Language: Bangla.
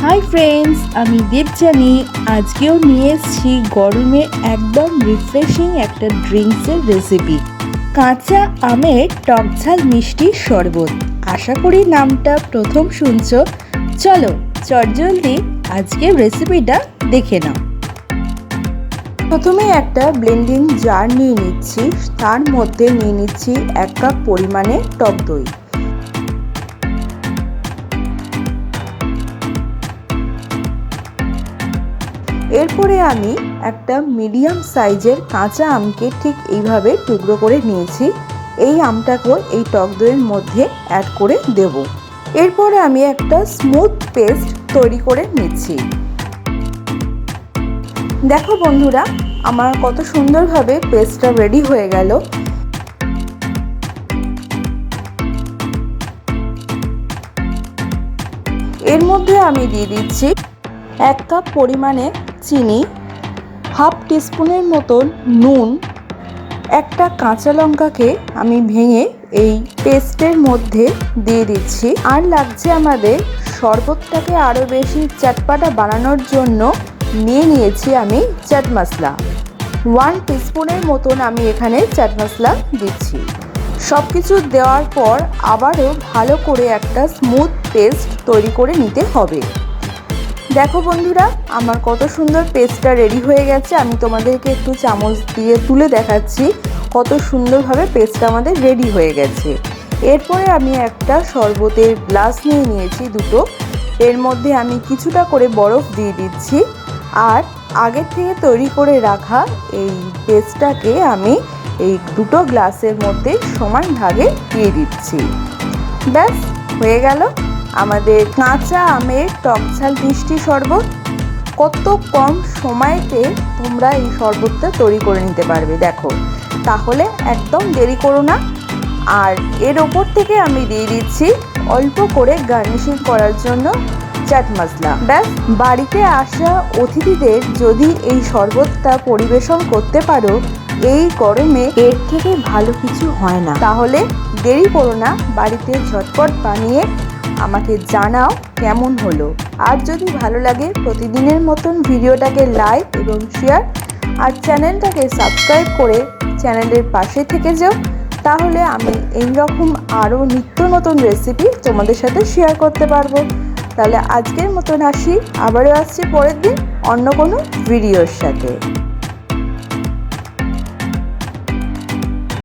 हाई फ्रेंड्स आमी देवजानी आजकेও নিয়ে এসেছি গরমে একদম রিফ্রেশিং একটা ড্রিঙ্কসের রেসিপি কাঁচা আমের টকঝাল মিষ্টি শরবত। আশা করি নামটা প্রথম শুনছো। চলো চটজলদি আজকের রেসিপিটা দেখে নাও। প্রথমে একটা ব্লেন্ডিং জার নিয়ে নিচ্ছি, তার মধ্যে নিয়ে নিচ্ছি 1 কাপ পরিমাণে টক দই। এরপরে আমি একটা মিডিয়াম সাইজের কাঁচা আমকে ঠিক এইভাবে টুকরো করে নিয়েছি। এই আমটাকেও এই টক দইয়ের মধ্যে অ্যাড করে দেব। এরপরে আমি একটা স্মুথ পেস্ট তৈরি করে নিচ্ছি। দেখো বন্ধুরা, আমার কত সুন্দরভাবে পেস্টটা রেডি হয়ে গেল। এর মধ্যে আমি দিয়ে দিচ্ছি 1 কাপ পরিমাণে চিনি, হাফ টিস্পুনের মতন নুন, একটা কাঁচা লঙ্কাকে আমি ভেঙে এই পেস্টের মধ্যে দিয়ে দিচ্ছি। আর লাগছে আমাদের শরবতটাকে আরও বেশি চটপাটা বানানোর জন্য নিয়ে নিয়েছি আমি চাট মশলা। 1 টিস্পুনের মতন আমি এখানে চাট মশলা দিচ্ছি। সব কিছু দেওয়ার পর আবারও ভালো করে একটা স্মুথ পেস্ট তৈরি করে নিতে হবে। দেখো বন্ধুরা, আমার কত সুন্দর পেস্টটা রেডি হয়ে গেছে। আমি তোমাদেরকে একটু চামচ দিয়ে তুলে দেখাচ্ছি কত সুন্দরভাবে পেস্টটা আমাদের রেডি হয়ে গেছে। এরপরে আমি একটা শরবতের গ্লাস নিয়ে নিয়েছি দুটো। এর মধ্যে আমি কিছুটা করে বরফ দিয়ে দিচ্ছি আর আগের থেকে তৈরি করে রাখা এই পেস্টটাকে আমি এই দুটো গ্লাসের মধ্যে সমান ভাগে দিয়ে দিচ্ছি। ব্যাস হয়ে গেল আমাদের কাঁচা আমের টকঝাল মিষ্টি শরবত। কত কম সময়তে তোমরা এই শরবতটা তৈরি করে নিতে পারবে দেখো। তাহলে একদম দেরি করো না। আর এর ওপর থেকে আমি দিয়ে দিচ্ছি অল্প করে গার্নিশিং করার জন্য চাট মশলা। ব্যাস, বাড়িতে আসা অতিথিদের যদি এই শরবতটা পরিবেশন করতে পারো এই গরমে, এর থেকে ভালো কিছু হয় না। তাহলে দেরি করো না, বাড়িতে ঝটপট বানিয়ে আমাকে জানাও কেমন হলো। আর যদি ভালো লাগে প্রতিদিনের মতন ভিডিওটাকে লাইক এবং শেয়ার আর চ্যানেলটাকে সাবস্ক্রাইব করে চ্যানেলের পাশে থেকে যাও। তাহলে আমি এই রকম আরও নিত্য নতুন রেসিপি তোমাদের সাথে শেয়ার করতে পারবো। তাহলে আজকের মতন আসি, আবারও আসছি পরের দিন অন্য কোনো ভিডিওর সাথে।